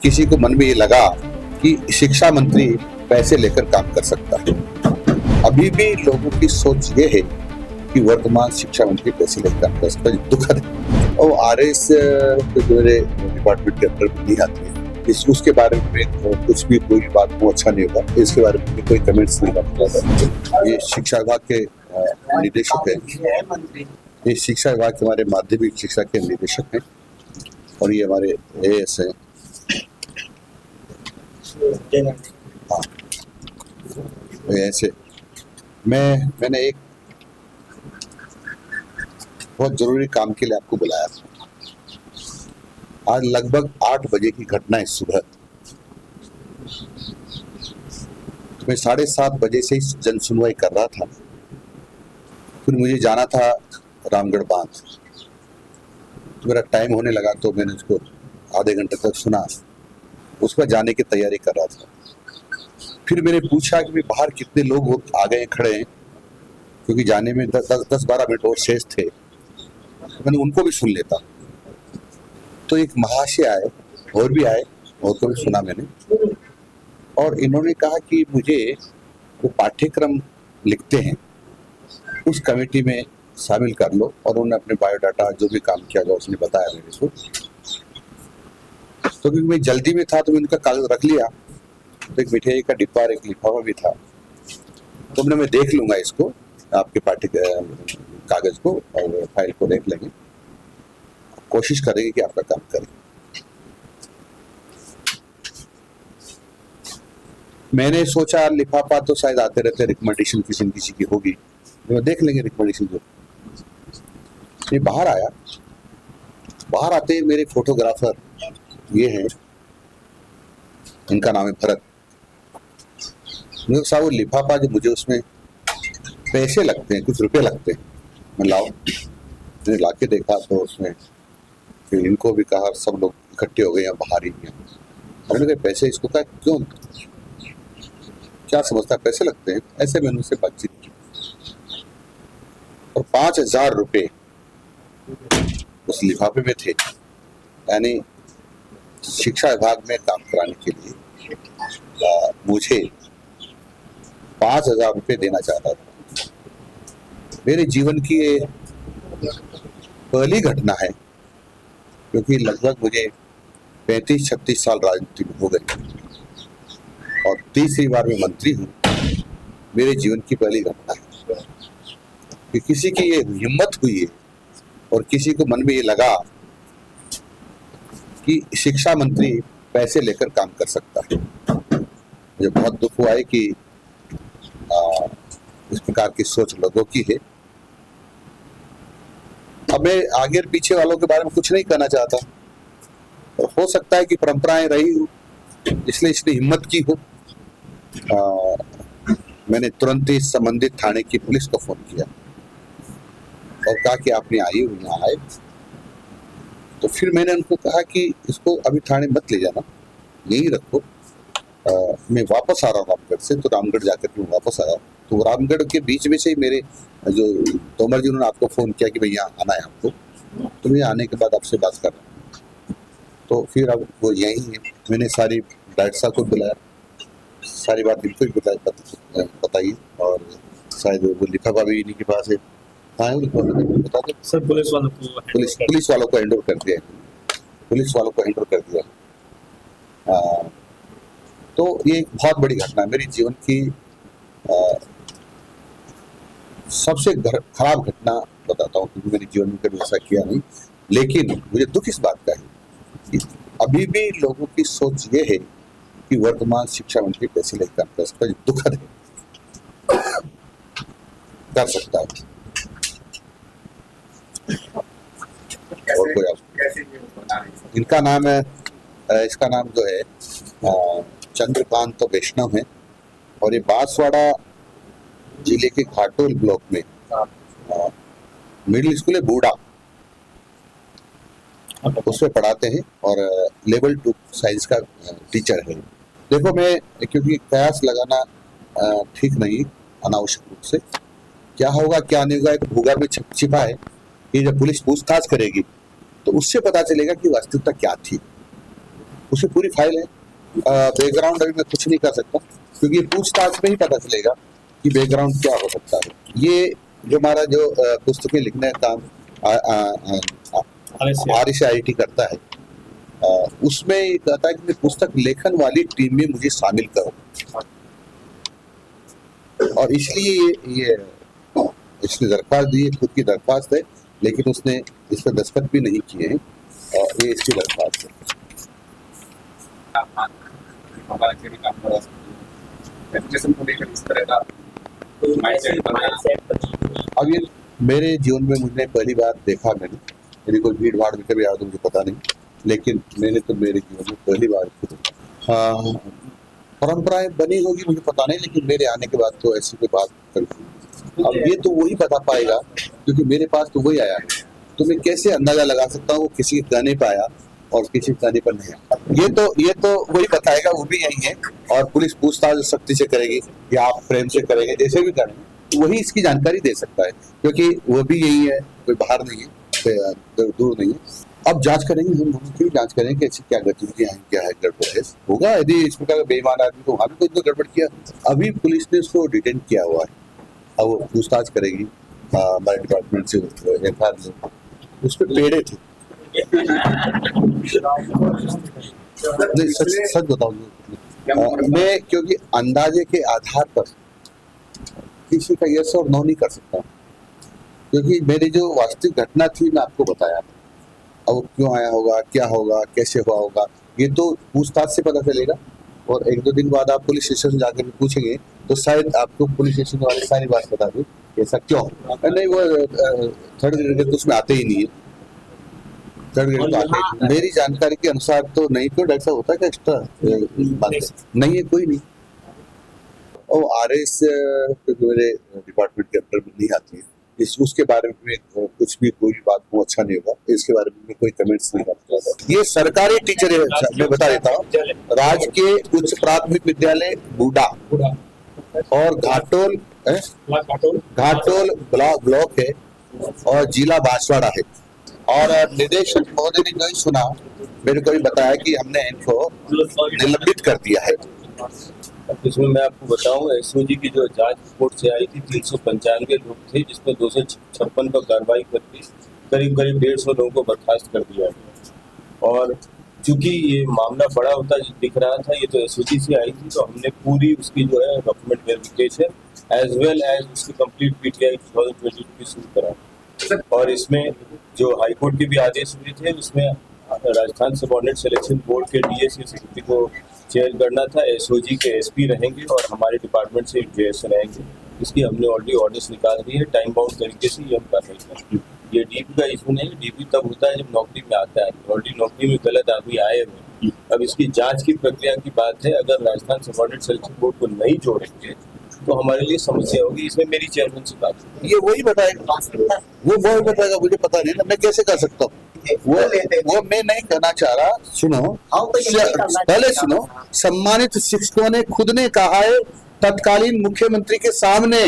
किसी को मन में ये लगा कि शिक्षा मंत्री पैसे लेकर काम कर सकता है। अभी भी लोगों की सोच ये है कि वर्तमान शिक्षा मंत्री पैसे लेकर काम कर सकता है। दुखद है। और आरएस मेरे डिपार्टमेंट के अंदर भी नहीं आती है। उसके बारे में कुछ भी कोई बात को अच्छा नहीं होगा, इसके बारे में कोई कमेंट्स नहीं करता। ये शिक्षा विभाग के निदेशक है। ये शिक्षा विभाग के हमारे माध्यमिक शिक्षा के निदेशक हैं और ये हमारे एएस हैं। हाँ, ऐसे मैंने एक बहुत जरूरी काम के लिए आपको बुलाया था। आज लगभग 8 बजे की घटना है सुबह। मैं 7:30 बजे से ही जन सुनवाई कर रहा था। फिर मुझे जाना था रामगढ़ बांध। तो मेरा टाइम होने लगा तो मैंने उसको आधे घंटे तक सुना। उसमें जाने की तैयारी कर रहा था। फिर मैंने पूछा कि बाहर कितने लोग आ गए खड़े हैं, क्योंकि जाने में 10-12 मिनट और शेष थे। मैंने उनको भी सुन लेता। तो एक महाशय आए और भी आए और को भी सुना मैंने। और इन्होंने कहा कि मुझे वो पाठ्यक्रम लिखते हैं उस कमेटी में शामिल कर लो। और उन्होंने अपने बायोडाटा जो भी काम किया था उसने बताया मेरे को। तो मैं जल्दी में था तो मैंने उनका कागज रख लिया। तो एक मिठाई का डिब्बा और एक लिफाफा भी था। तो मैं देख लूंगा इसको, आपके पार्टी कागज को और फाइल को देख लेंगे, कोशिश करेंगे कि आपका काम करें। मैंने सोचा लिफाफा तो शायद आते रहते, रिकमेंडेशन किसी न किसी की होगी, तो देख लेंगे रिकमेंडेशन को। ये बाहर आया। बाहर आते मेरे फोटोग्राफर ये हैं, इनका नाम है भरत। साहब वो लिफाफा जो मुझे उसमें पैसे लगते हैं, कुछ रुपए लगते हैं, मैं लाओ। मैंने ला के देखा तो उसमें फिर इनको भी कहा, सब लोग इकट्ठे हो गए यहाँ बाहर ही हैं। हमने कहा पैसे, इसको कहा क्यों, क्या समझता है पैसे लगते हैं? ऐसे मैंने उससे बातचीत की। और 5,000 रुपये उस लिफाफे में थे। यानी शिक्षा विभाग में काम कराने के लिए मुझे 5,000 रुपये देना चाहता था। मेरे जीवन की ये पहली घटना है, क्योंकि लगभग मुझे 35-36 साल राजनीति में हो गए और तीसरी बार मैं मंत्री हूँ। मेरे जीवन की पहली घटना है कि किसी की ये हिम्मत हुई है और किसी को मन में ये लगा कि शिक्षा मंत्री पैसे लेकर काम कर सकता है। मुझे बहुत दुख हुआ है कि इस प्रकार की सोच लोगों की है। अब मैं आगे पीछे वालों के बारे में कुछ नहीं कहना चाहता, और हो सकता है कि परंपराएं रही हो इसलिए इसने हिम्मत की हो। मैंने तुरंत ही संबंधित थाने की पुलिस को फोन किया और कहा कि आपने आई हो, यहाँ आए। तो फिर मैंने उनको कहा कि इसको अभी थाने मत ले जाना, यहीं रखो। मैं वापस आ रहा हूँ रामगढ़ से। तो रामगढ़ जाकर के मैं वापस आया। तो रामगढ़ के बीच में से ही मेरे जो तोमर जी, उन्होंने आपको फोन किया कि भाई यहाँ आना है आपको। तो मैं आने के बाद आपसे बात कर रहा हूँ। तो फिर अब वो यहीं है। मैंने सारी डायरेक्टर साहब को बुलाया, सारी बात इनको ही बताई। और शायद वो लिफाफा भी इन्हीं के पास है। हाँ, बता दो सर। पुलिस वालों को हैंड ओवर कर दिया। पुलिस वालों को हैंड ओवर कर दिया। तो ये एक बहुत बड़ी घटना है मेरी जीवन की। सबसे खराब घटना बताता हूँ, क्योंकि मेरे जीवन में कभी ऐसा किया नहीं। लेकिन मुझे दुख इस बात का है कि अभी भी लोगों की सोच ये है कि वर्तमान शिक्षा मंत्री पैसे लेकर काम कर सकता है। दुखद है, कर सकता है। और कोई इनका नाम है, इसका नाम जो है चंद्रकांत वैष्णव है। और ये बांसवाड़ा जिले के घाटोल ब्लॉक में मिडिल स्कूल है बूढ़ा, उसमें पढ़ाते हैं और लेवल 2 साइंस का टीचर है। देखो, मैं क्योंकि कयास लगाना ठीक नहीं अनावश्यक रूप से। क्या होगा क्या नहीं होगा, एक भूगर्भ में छिपा है। ये जब पुलिस पूछताछ करेगी तो उससे पता चलेगा कि वास्तविकता क्या थी। उसकी पूरी फाइल है। बैकग्राउंड अभी मैं कुछ नहीं कर सकता, क्योंकि पूछताछ में ही पता चलेगा कि बैकग्राउंड क्या हो सकता है। ये जो हमारा जो पुस्तकें लिखने का काम RCIT करता है, उसमें ये कहता है कि पुस्तक लेखन वाली टीम में मुझे शामिल करो, और इसलिए ये इसने दरख्वास्त दी है, खुद की दरख्वास्त है, लेकिन उसने इस पर दस्तखत भी नहीं किए हैं, और ये इसकी दरख्वास्त है। एजुकेशन को लेकर इस तरह का माइंडसेट बनाया। अब ये मेरे जीवन में मुझे पहली बार देखा, मैंने मेरी कोई भीड़ भाड़ में कभी आया तो मुझे पता नहीं, लेकिन मैंने तो मेरे जीवन में पहली बार हाँ, परंपराएं बनी होगी मुझे पता नहीं, लेकिन मेरे आने के बाद तो ऐसी कोई बात करी। अब ये तो वही बता पाएगा, क्योंकि मेरे पास तो वही आया है, तो मैं कैसे अंदाजा लगा सकता हूँ किसी के कहने पर आया और किसी के कहने पर नहीं आया। ये तो वही बताएगा, वो भी यही है, और पुलिस पूछताछ सख्ती से करेगी या आप प्रेम से करेंगे, जैसे भी करेंगे वही इसकी जानकारी दे सकता है, क्योंकि वो भी यही है, कोई बाहर नहीं है, दूर नहीं है। अब जांच करेंगे, हम लोगों की जांच करेंगे कि ऐसी क्या गतिविधियां हैं, क्या है, गड़बड़ है होगा। यदि इस प्रकार का बेईमान आदमी तो वहां भी कोई गड़बड़ किया। अभी पुलिस ने उसको डिटेन किया हुआ है, अब वो पूछताछ करेगी हमारे डिपार्टमेंट से। FIR उस पर पेड़े थे, नहीं सच बताऊं मैं, क्योंकि अंदाजे के आधार पर किसी का यस और नो नहीं कर सकता, क्योंकि मेरी जो वास्तविक घटना थी मैं आपको बताया। अब वो क्यों आया होगा, क्या होगा, कैसे हुआ होगा, ये तो पूछताछ से पता चलेगा, और 1-2 दिन बाद आप पुलिस स्टेशन में जाकर पूछेंगे तो शायद आपको पुलिस स्टेशन वाले सारी बात बता दें ऐसा क्यों। नहीं, वो 3rd ग्रेड के उसमें आते ही नहीं है, 3rd ग्रेड तो आते ही। मेरी जानकारी के अनुसार तो नहीं, तो डॉक्टर साहब होता है क्या एक्स्ट्रा नहीं है, कोई नहीं। और RS मेरे डिपार्टमेंट के अंदर में नहीं आती है, उसके बारे में कुछ भी कोई बात को अच्छा नहीं होगा, इसके बारे में कोई कमेंट्स नहीं करता। ये सरकारी टीचर है, मैं बता देता हूँ, राजकीय उच्च प्राथमिक विद्यालय बूढ़ा और घाटोल ब्लॉक है, और जिला बांसवाड़ा है। और निदेशक महोदय ने नहीं सुना, मेरे को भी बताया कि हमने इनको निलंबित कर दिया है। इसमें मैं आपको बताऊं, SOG की जो जांच रिपोर्ट से आई थी 395 लोग थे, जिसमें 256 पर कार्रवाई करके करीब 150 लोगों को बर्खास्त कर दिया गया। और चूंकि ये मामला बड़ा होता दिख रहा था, ये तो SOG से आई थी, तो हमने पूरी उसकी जो है document verification as well as उसकी कंप्लीट PTI 2022 की शुरू करा। और इसमें जो हाईकोर्ट के भी आदेश हुए थे, उसमें राजस्थान सबऑर्डिनेट सिलेक्शन बोर्ड के DSC समिति को चेयर करना था, SOG के SP रहेंगे और हमारे डिपार्टमेंट से JS रहेंगे। इसकी हमने ऑलरेडी ऑर्डर्स निकाल दिए, टाइम बाउंड तरीके से ये हम कार्रवाई करेंगे। ये DP का इशू नहीं, DP तब होता है जब नौकरी में आता है, ऑलरेडी नौकरी में गलत आदमी आए हुए। अब इसकी जांच की प्रक्रिया की बात है, अगर राजस्थान सबऑर्डिनेट सिलेक्शन बोर्ड को नहीं जोड़ेंगे तो हमारे लिए समस्या होगी। इसमें मेरी चेयरमैन से बात होगी, ये वही बताएगा, मुझे पता नहीं ना, मैं कैसे कर सकता हूँ वो मैं नहीं कहना चाह रहा। सुनो, पहले सुनो, सम्मानित शिक्षकों ने खुद ने कहा है तत्कालीन मुख्यमंत्री के सामने